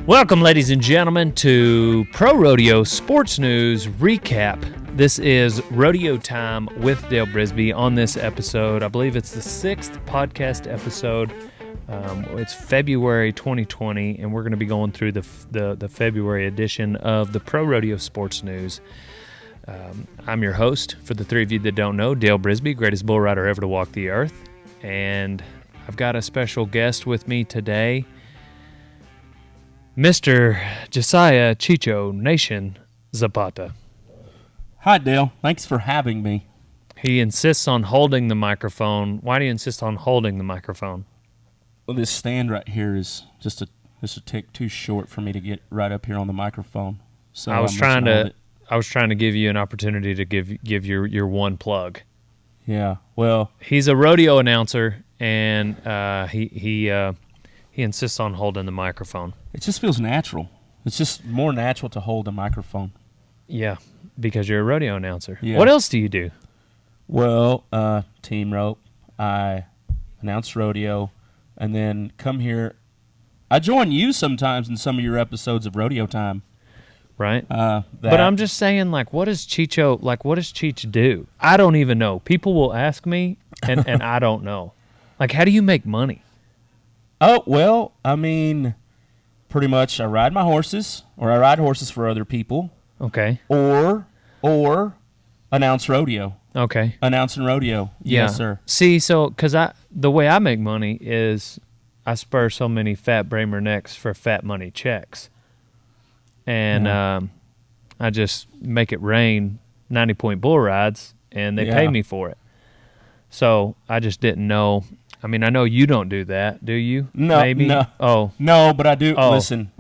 Welcome, ladies and gentlemen, to ProRodeo Sports News Recap. This is Rodeo Time with Dale Brisby. On this episode, I believe it's the 6th podcast episode. It's February 2020, and we're going to be going through the February edition of the ProRodeo Sports News. I'm your host, for the three of you that don't know, Dale Brisby, greatest bull rider ever to walk the earth. And I've got a special guest with me today, Mr. Josiah Cheecho Nation Zapata. Hi, Dale. Thanks for having me. He insists on holding the microphone. Why do you insist on holding the microphone? Well, this stand right here is just a tick too short for me to get right up here on the microphone. So I was trying to give you an opportunity to give your one plug. Yeah. Well, he's a rodeo announcer, and he insists on holding the microphone. It just feels natural. It's just more natural to hold a microphone. Yeah, because you're a rodeo announcer. Yeah. What else do you do? Well, team rope. I announce rodeo, and then come here. I join you sometimes in some of your episodes of Rodeo Time. Right. But I'm just saying, what does Cheech do? I don't even know. People will ask me, and I don't know. How do you make money? Oh, well, I mean, pretty much I ride my horses, or I ride horses for other people. Okay. Or announce rodeo. Okay. Announcing rodeo. Yeah. Yes, sir. See, because the way I make money is I spur so many fat Bramer necks for fat money checks. And I just make it rain 90-point bull rides, and they pay me for it. So I just didn't know. I mean, I know you don't do that, do you? No, maybe? No. Oh. No, but I do. Oh. Listen,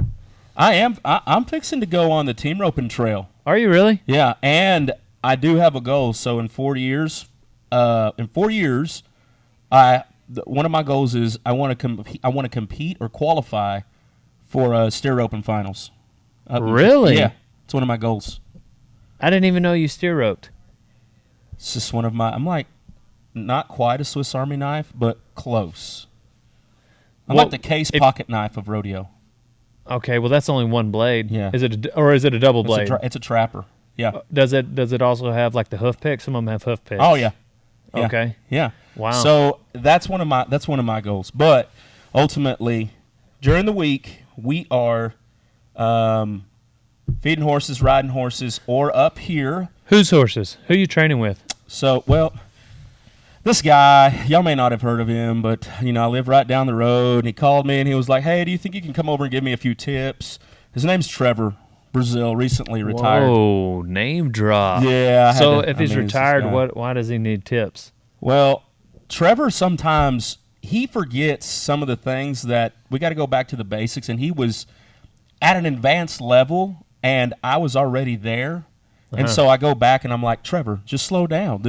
I'm fixing to go on the team roping trail. Are you really? Yeah, and I do have a goal. So in 4 years, one of my goals is I want to compete or qualify for steer roping finals. Really? Yeah, it's one of my goals. I didn't even know you steer roped. It's just one of my. I'm not quite a Swiss Army knife, but close. I'm like the case pocket knife of rodeo. Okay, well that's only one blade. Yeah. Is it a double blade? It's a trapper. Yeah. Does it also have the hoof pick? Some of them have hoof picks. Oh yeah. Okay. Yeah. Wow. So that's one of my goals. But ultimately, during the week, we are feeding horses, riding horses, or up here. Whose horses? Who are you training with? So, well, this guy, y'all may not have heard of him, but, I live right down the road, and he called me, and he was like, hey, do you think you can come over and give me a few tips? His name's Trevor Brazile, recently retired. Whoa, name drop. Yeah. If he's retired, why does he need tips? Well, Trevor sometimes, he forgets some of the things that we got to go back to the basics, and he was at an advanced level, and I was already there. And so I go back and I'm like, Trevor, just slow down.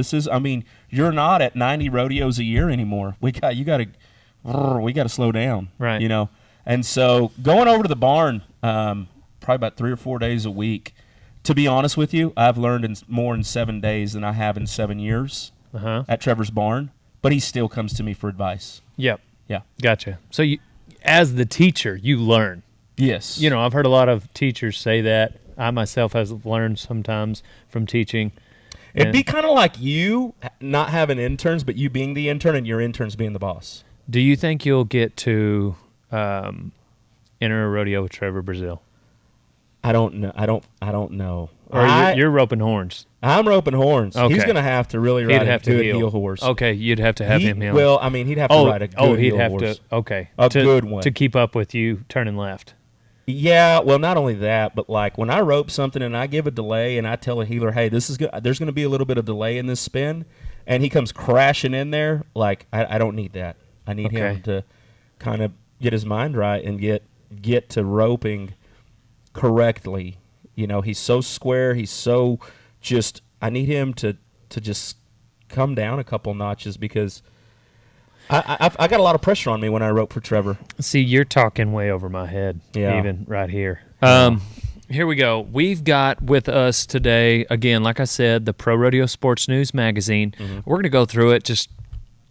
You're not at 90 rodeos a year anymore. We got to slow down, right? And so going over to the barn, probably about 3 or 4 days a week. To be honest with you, I've learned more in 7 days than I have in 7 years at Trevor's barn. But he still comes to me for advice. Yep. Yeah. Gotcha. So you, as the teacher, you learn. Yes. I've heard a lot of teachers say that. I myself have learned sometimes from teaching. It'd be kind of like you not having interns, but you being the intern and your interns being the boss. Do you think you'll get to enter a rodeo with Trevor Brazile? I don't know. I don't know. Or you're roping horns. I'm roping horns. Okay. He's going to have to really ride a good heel horse. Okay, you'd have to have him heel. Well, he'd have to ride a good heel horse. Okay. Good one. To keep up with you turning left. Yeah, well, not only that, but when I rope something and I give a delay and I tell a healer, hey, this is good, there's going to be a little bit of delay in this spin, and he comes crashing in there, I don't need that. I need him to kind of get his mind right and get to roping correctly. He's so square. He's so just. I need him to just come down a couple notches because I got a lot of pressure on me when I rope for Trevor. See, you're talking way over my head, even right here. Here we go. We've got with us today, again, like I said, the ProRodeo Sports News magazine. Mm-hmm. We're going to go through it, just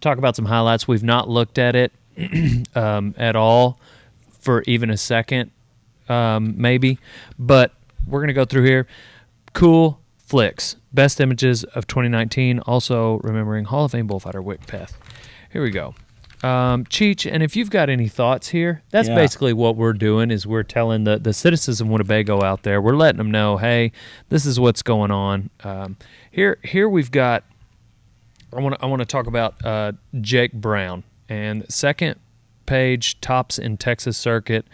talk about some highlights. We've not looked at it at all for even a second. maybe. But we're going to go through here. Cool flicks. Best images of 2019. Also remembering Hall of Fame bullfighter Wick Peth. Here we go. Cheech, and if you've got any thoughts here, that's basically what we're doing is we're telling the citizens of Winnebago out there, we're letting them know, hey, this is what's going on. Here we've got, I want to talk about Jake Brown, and second page, tops in Texas Circuit.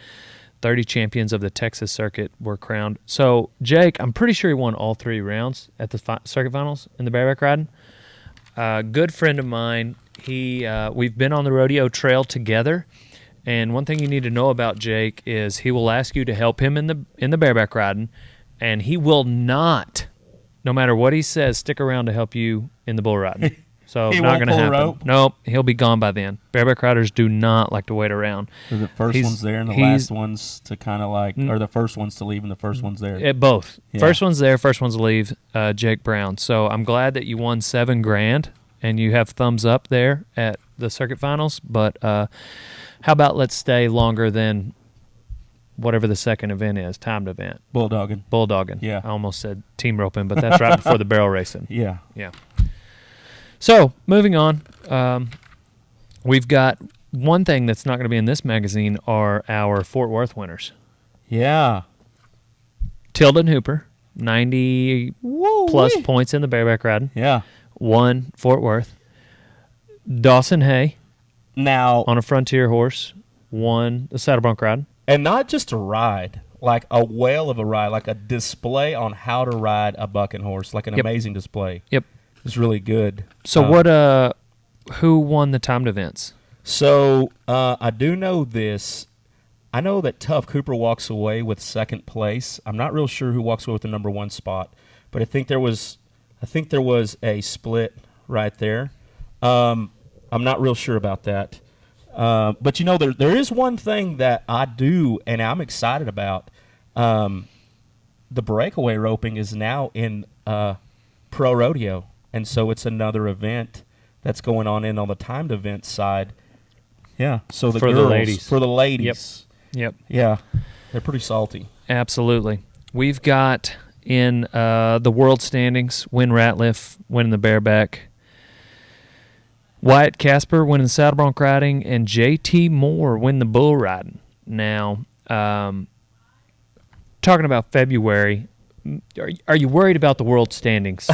30 champions of the Texas Circuit were crowned. So Jake, I'm pretty sure he won all 3 rounds at the circuit finals in the bareback riding. Good friend of mine. We've been on the rodeo trail together, and one thing you need to know about Jake is he will ask you to help him in the bareback riding, and he will not, no matter what he says, stick around to help you in the bull riding. So not going to happen. Rope? Nope, he'll be gone by then. Bareback riders do not like to wait around. Are the first ones there and the last ones to kind of like, or the first ones to leave and the first ones there? Both. Yeah. First one's there, first one's to leave. Jake Brown. So I'm glad that you won $7,000 and you have thumbs up there at the circuit finals. But how about let's stay longer than whatever the second event is, timed event. Bulldogging. Yeah. I almost said team roping, but that's right before the barrel racing. Yeah. Yeah. So, moving on, we've got one thing that's not going to be in this magazine are our Fort Worth winners. Yeah. Tilden Hooper, 90-plus points in the bareback riding. Yeah. Won Fort Worth. Dawson Hay, now on a Frontier horse, won the saddle bronc riding. And not just a ride, like a whale of a ride, like a display on how to ride a bucking horse, like an amazing display. Yep. It's really good. So who won the timed events? So I do know this. I know that Tough Cooper walks away with second place. I'm not real sure who walks away with the number 1 spot, but I think there was a split right there. I'm not real sure about that. But there is one thing that I do and I'm excited about. The breakaway roping is now in Pro Rodeo. And so it's another event that's going on the timed event side. Yeah. So for the ladies. Yep. Yeah. They're pretty salty. Absolutely. We've got in the world standings, Win Ratliff winning the bareback, Wyatt Casper winning the saddle bronc riding, and JT Moore winning the bull riding. Now, talking about February, are you worried about the world standings?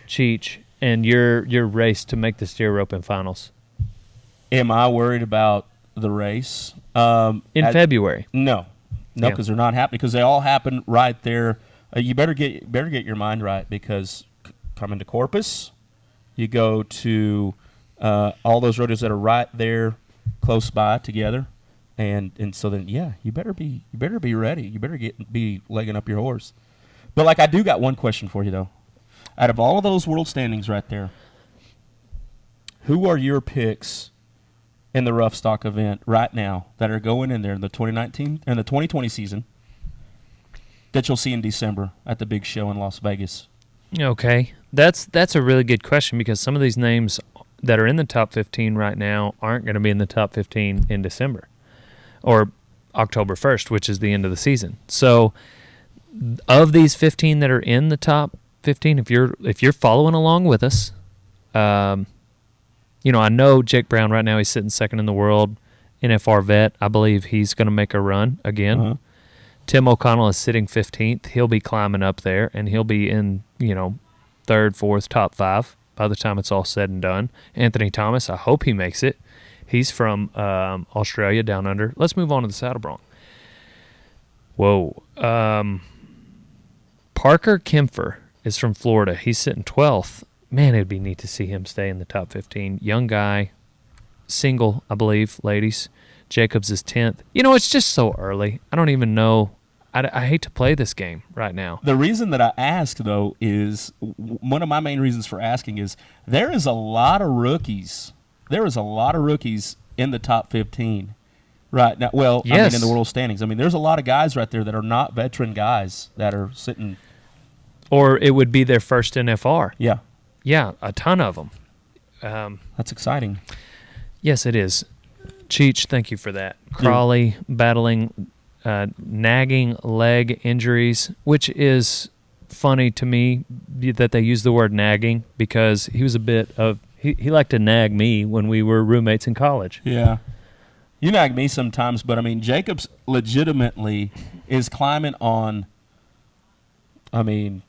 Cheech, and your race to make the steer roping finals. Am I worried about the race in February? No, because they're not happening. Because they all happen right there. You better get your mind right because coming to Corpus, you go to all those rodeos that are right there, close by together, and so then you better be ready. You better be legging up your horse. But I do got one question for you though. Out of all of those world standings right there, who are your picks in the rough stock event right now that are going in there in the 2019 and the 2020 season that you'll see in December at the big show in Las Vegas? Okay, that's a really good question because some of these names that are in the top 15 right now aren't going to be in the top 15 in December or October 1st, which is the end of the season. So of these 15 that are in the top 15, if you're following along with us, I know Jake Brown right now, he's sitting second in the world, NFR vet. I believe he's going to make a run again. Uh-huh. Tim O'Connell is sitting 15th. He'll be climbing up there, and he'll be in, third, fourth, top 5 by the time it's all said and done. Anthony Thomas, I hope he makes it. He's from Australia, down under. Let's move on to the saddle bronc. Whoa. Parker Kempfer is from Florida. He's sitting 12th. Man, it'd be neat to see him stay in the top 15. Young guy, single, I believe, ladies. Jacobs is 10th. It's just so early. I don't even know. I hate to play this game right now. The reason that I ask, though, is one of my main reasons for asking is there is a lot of rookies. There is a lot of rookies in the top 15 right now. Well, yes. In the world standings. There's a lot of guys right there that are not veteran guys that are sitting. Or it would be their first NFR. Yeah. Yeah, a ton of them. That's exciting. Yes, it is. Cheech, thank you for that. Crawley battling nagging leg injuries, which is funny to me that they use the word nagging because he was a bit of he liked to nag me when we were roommates in college. Yeah. You nag me sometimes, but I mean, Jacobs legitimately is climbing on. I mean,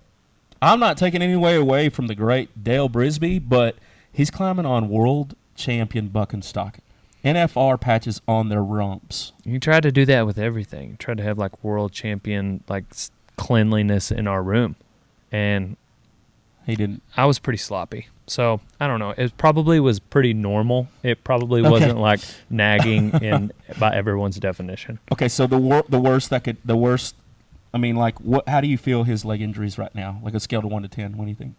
I'm not taking any way away from the great Dale Brisby, but he's climbing on world champion Buckenstock. NFR patches on their rumps. You tried to do that with everything. You tried to have like world champion like cleanliness in our room, and he didn't. I was pretty sloppy. So, I don't know. It probably was pretty normal. It probably wasn't like nagging by everyone's definition. Okay, so the worst, I mean, like, how do you feel his leg injuries right now? Like a scale to 1 to 10, what do you think?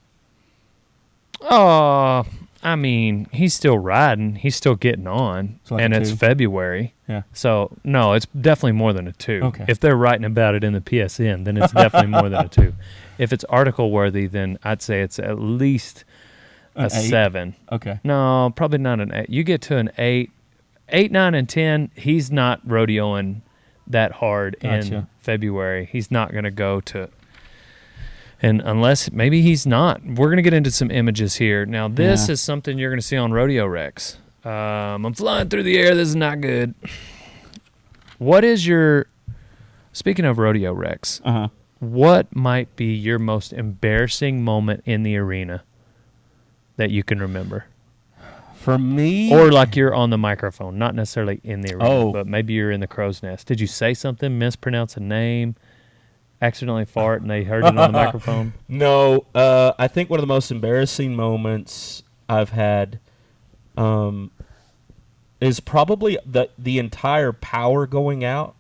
Oh, I mean, he's still riding. He's still getting on. So like and it's February. Yeah. So, no, it's definitely more than a 2. Okay. If they're writing about it in the PSN, then it's definitely more than a 2. If it's article worthy, then I'd say it's at least a 7. Okay. No, probably not an 8. You get to an 8, 9, and 10, he's not rodeoing that hard in February. He's not going to go to, and unless maybe he's not. We're going to get into some images here. Now, this is something you're going to see on Rodeo Rex. I'm flying through the air. This is not good. What is your, speaking of Rodeo Rex, what might be your most embarrassing moment in the arena that you can remember? For me? Or like you're on the microphone, not necessarily in the arena, but maybe you're in the crow's nest. Did you say something, mispronounce a name, accidentally fart, and they heard it on the microphone? No. I think one of the most embarrassing moments I've had is probably the entire power going out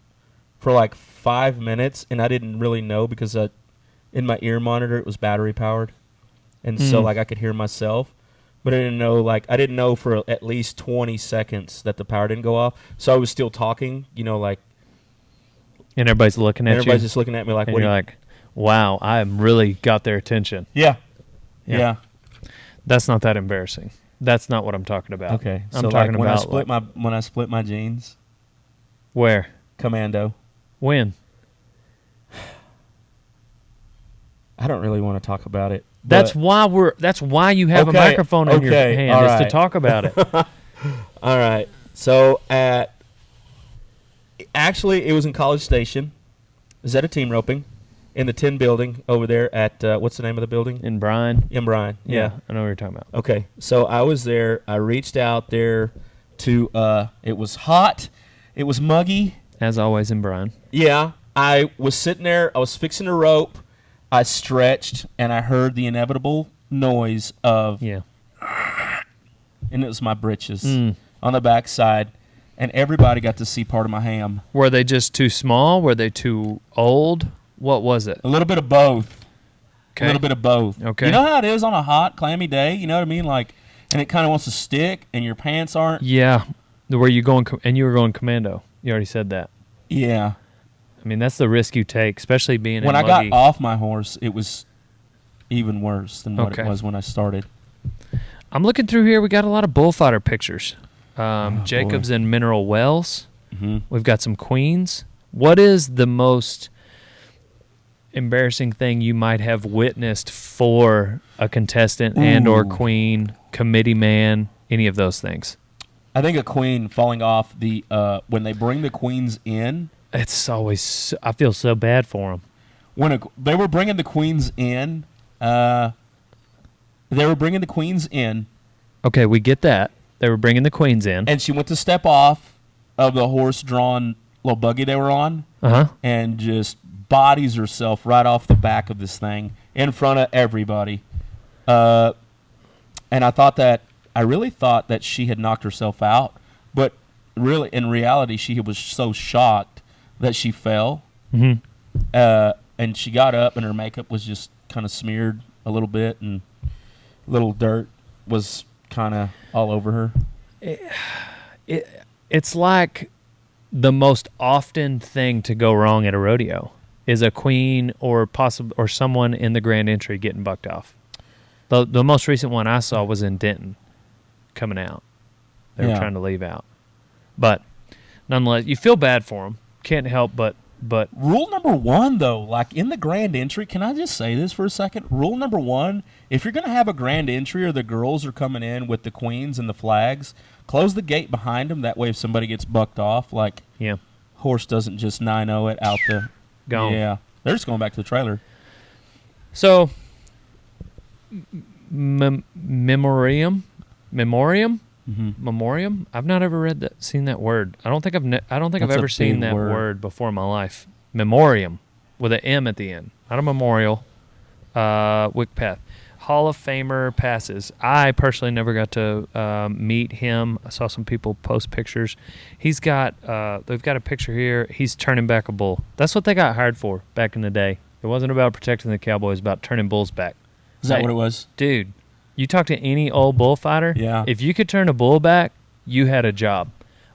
for like 5 minutes, and I didn't really know because in my ear monitor it was battery powered. And so, like, I could hear myself, but I didn't know for at least 20 seconds that the power didn't go off. So I was still talking, like. And everybody's looking at you. Everybody's just looking at me like, and you're like, wow, I really got their attention. Yeah. That's not that embarrassing. That's not what I'm talking about. Okay. I'm talking when about when I split my jeans. Where? Commando. When? I don't really want to talk about it. That's why you have a microphone in your hand is to talk about it. All right. So actually it was in College Station. It was at a team roping in the 10 building over there at what's the name of the building? In Bryan. In Bryan. Yeah, I know what you're talking about. Okay. So I was there. I reached out there to it was hot. It was muggy. As always in Bryan. Yeah. I was sitting there. I was fixing a rope. I stretched, and I heard the inevitable noise of, and it was my britches on the backside, and everybody got to see part of my ham. Were they just too small? Were they too old? What was it? A little bit of both. Okay. A little bit of both. Okay. You know how it is on a hot, clammy day? You know what I mean? Like, and it kind of wants to stick, and your pants aren't. Yeah. Were you going? And you were going commando. You already said that. Yeah. I mean, that's the risk you take, especially being when I got off my horse, it was even worse than what it was when I started. I'm looking through here. We got a lot of bullfighter pictures. Jacobs and Mineral Wells. Mm-hmm. We've got some queens. What is the most embarrassing thing you might have witnessed for a contestant and or queen, committee man, any of those things? I think a queen falling off the when they bring the queens in. It's always I feel so bad for them. When they were bringing the queens in, Okay, we get that. They were bringing the queens in. And she went to step off of the horse-drawn little buggy they were on and just bodies herself right off the back of this thing in front of everybody. And I really thought that she had knocked herself out, but really, in reality, she was so shocked that she fell, and she got up, and her makeup was just kind of smeared a little bit, and little dirt was kind of all over her. It's like the most often thing to go wrong at a rodeo is a queen or someone in the grand entry getting bucked off. The most recent one I saw was in Denton, coming out. They were trying to leave out, but nonetheless, you feel bad for them. Can't help but But rule number one, though, like in the grand entry, can I just say this for a second? Rule number one, if you're going to have a grand entry or the girls are coming in with the queens and the flags, close the gate behind them. That way if somebody gets bucked off, like horse doesn't just 9-0 it out the – gone. Yeah, they're just going back to the trailer. So, memoriam? Memoriam? I've not ever seen that word. I don't think I've ever seen that word before in my life. Memoriam with an M at the end. Not a memorial. Wickpath. Hall of Famer passes. I personally never got to meet him. I saw some people post pictures. They've got a picture here. He's turning back a bull. That's what they got hired for back in the day. It wasn't about protecting the Cowboys, it was about turning bulls back. Is that what it was? Dude, you talk to any old bullfighter, if you could turn a bull back, you had a job.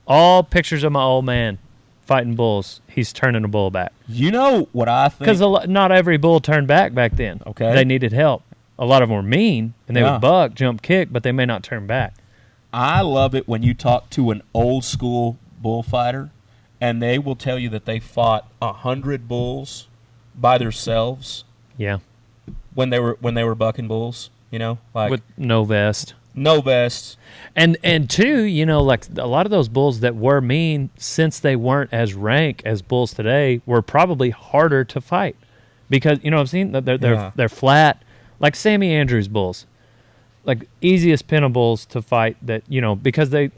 All pictures of my old man fighting bulls, he's turning a bull back. You know what I think? Because not every bull turned back then. Okay. They needed help. A lot of them were mean, and they would buck, jump, kick, but they may not turn back. I love it when you talk to an old school bullfighter, and they will tell you that they fought 100 bulls by themselves. Yeah. When they were bucking bulls, like with no vest. No vest. And two, like a lot of those bulls that were mean, since they weren't as rank as bulls today, were probably harder to fight. Because I've seen they're flat, like Sammy Andrews bulls. Like easiest pin of bulls to fight that, because they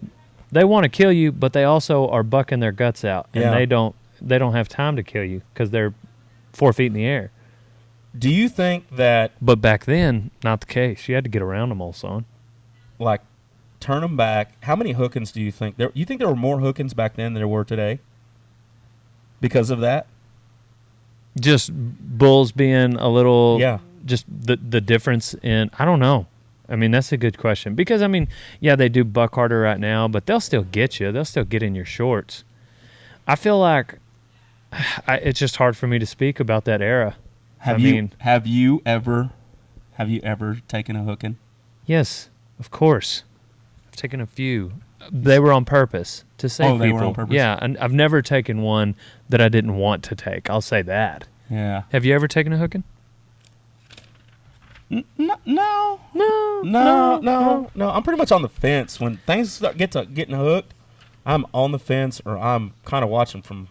want to kill you, but they also are bucking their guts out, and they don't have time to kill you because they're 4 feet in the air. Do you think that... But back then, not the case. You had to get around them, old son. Like, turn them back. How many hookins do you think? You think there were more hookins back then than there were today? Because of that? Just bulls being a little... Yeah. Just the difference in... I don't know. I mean, that's a good question. Because, they do buck harder right now, but they'll still get you. They'll still get in your shorts. I feel like it's just hard for me to speak about that era. Have you ever taken a hookin? Yes, of course. I've taken a few. They were on purpose to save people. They were on purpose. Yeah, and I've never taken one that I didn't want to take. I'll say that. Yeah. Have you ever taken a hookin? No. I'm pretty much on the fence. When things start getting hooked, I'm on the fence, or I'm kind of watching from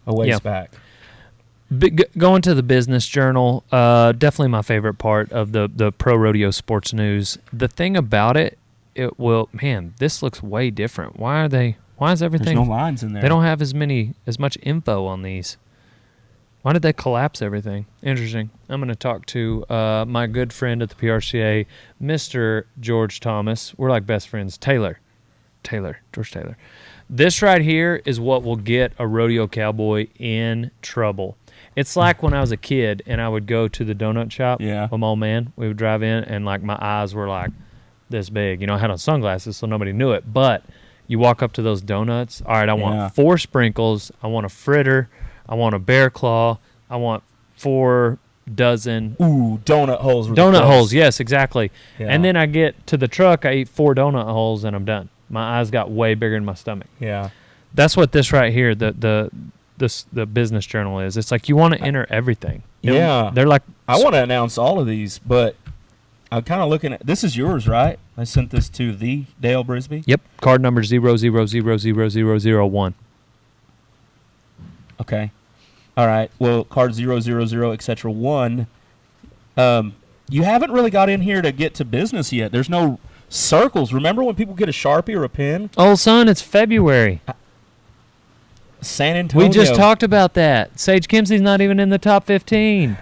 a ways back. Going to the Business Journal, definitely my favorite part of the Pro Rodeo Sports News. The thing about it, this looks way different. Why is everything? There's no lines in there. They don't have as much info on these. Why did they collapse everything? Interesting. I'm going to talk to my good friend at the PRCA, Mr. George Thomas. We're like best friends. George Taylor. This right here is what will get a rodeo cowboy in trouble. It's like when I was a kid and I would go to the donut shop with my old man. We would drive in and like my eyes were like this big. I had on sunglasses so nobody knew it. But you walk up to those donuts. All right, I want 4 sprinkles. I want a fritter. I want a bear claw. I want 4 dozen. Ooh, donut holes. Donut holes, yes, exactly. Yeah. And then I get to the truck. I eat 4 donut holes and I'm done. My eyes got way bigger in my stomach. Yeah. That's what this right here, the Business Journal is. It's like you want to enter everything. They're like... I want to announce all of these, but I'm kind of looking at... This is yours, right? I sent this to the Dale Brisby. Yep. Card number 0000001. Okay. All right. Well, card 000, etc. 1. You haven't really got in here to get to business yet. There's no circles. Remember when people get a Sharpie or a pen? Oh, son, it's February. San Antonio. We just talked about that. Sage Kimsey's not even in the top 15.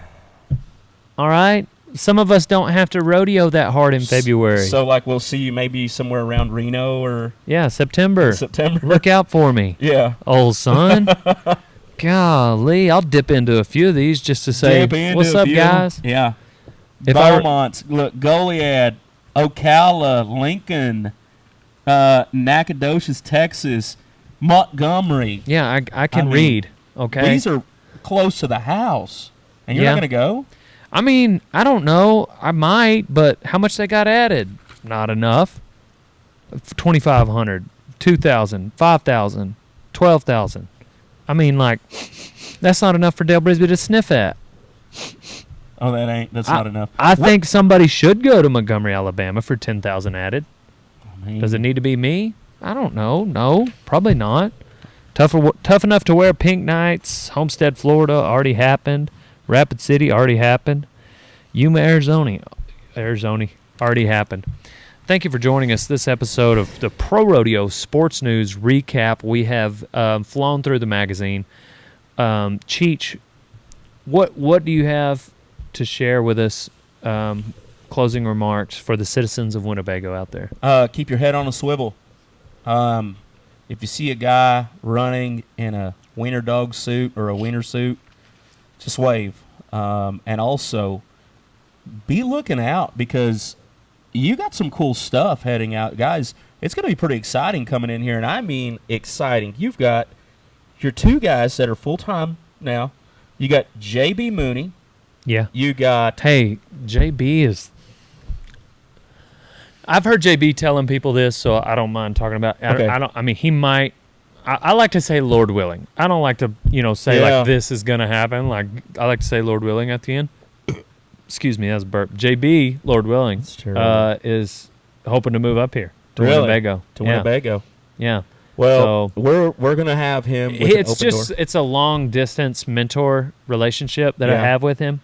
All right? Some of us don't have to rodeo that hard in February. So, like, we'll see you maybe somewhere around Reno or... Yeah, September. Look out for me. Yeah. Old son. Golly, I'll dip into a few of these just to say, what's up, guys? Yeah. Beaumont's, look, Goliad, Ocala, Lincoln, Nacogdoches, Texas, Montgomery. Yeah, I can read, okay? These are close to the house. And you're not going to go? I mean, I don't know. I might, but how much they got added? Not enough. 2,500, 2,000, 5,000, 12,000. I mean, like, That's not enough for Dale Brisby to sniff at. Oh, that's not enough. I think somebody should go to Montgomery, Alabama for 10,000 added. Does it need to be me? I don't know. No, probably not. Tough enough to wear pink nights. Homestead, Florida already happened. Rapid City already happened. Yuma, Arizona already happened. Thank you for joining us this episode of the Pro Rodeo Sports News Recap. We have flown through the magazine. Cheech, what do you have to share with us, closing remarks for the citizens of Winnebago out there? Keep your head on a swivel. If you see a guy running in a wiener dog suit or a wiener suit, just wave. And also, be looking out because you got some cool stuff heading out. Guys, it's going to be pretty exciting coming in here, and I mean exciting. You've got your two guys that are full-time now. You got J.B. Mooney. Yeah. You got... Hey, JB is... I've heard JB telling people this, so I don't mind talking about... I mean, he might... I like to say Lord willing. I don't like to, say like this is going to happen. Like, I like to say Lord willing at the end. Excuse me, that's a burp. JB, Lord willing, is hoping to move up here to Winnebago. To Winnebago. Yeah. Well, so, we're going to have him with an open door. It's a long-distance mentor relationship that I have with him.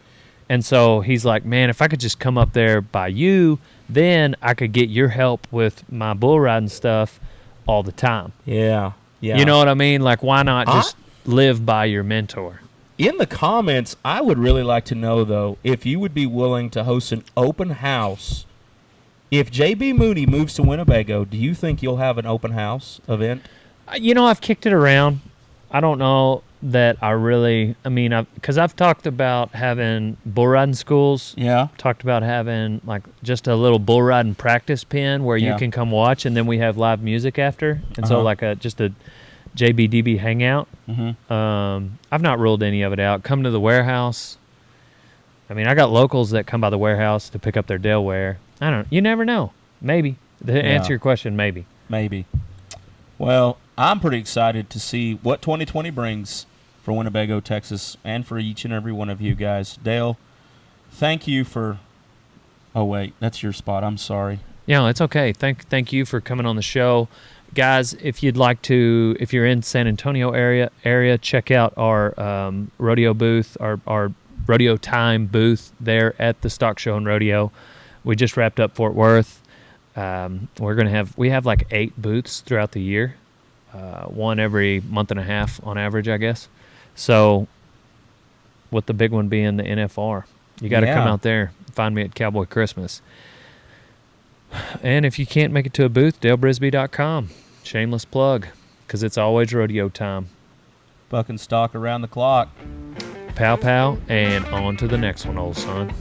And so he's like, man, if I could just come up there by you, then I could get your help with my bull riding stuff all the time. Yeah. You know what I mean? Like, why not just live by your mentor? In the comments, I would really like to know, though, if you would be willing to host an open house. If J.B. Mooney moves to Winnebago, do you think you'll have an open house event? I've kicked it around. I don't know that I really, because I've talked about having bull riding schools. Yeah. Talked about having like just a little bull riding practice pen where you can come watch, and then we have live music after. And so like just a JBDB hangout. Mm-hmm. I've not ruled any of it out. Come to the warehouse. I got locals that come by the warehouse to pick up their Delaware. You never know. Maybe. To answer your question, maybe. Maybe. Well, I'm pretty excited to see what 2020 brings for Winnebago, Texas, and for each and every one of you guys. Dale, thank you for... Oh, wait, that's your spot. I'm sorry. Yeah, it's okay. Thank you for coming on the show. Guys, if you'd like to, if you're in San Antonio area, check out our rodeo booth, our Rodeo Time booth there at the Stock Show and Rodeo. We just wrapped up Fort Worth. We have like 8 booths throughout the year, one every month and a half on average, I guess. So, with the big one being the NFR, you got to come out there. Find me at Cowboy Christmas. And if you can't make it to a booth, DaleBrisby.com. Shameless plug, because it's always rodeo time. Bucking stock around the clock. Pow, pow, and on to the next one, old son.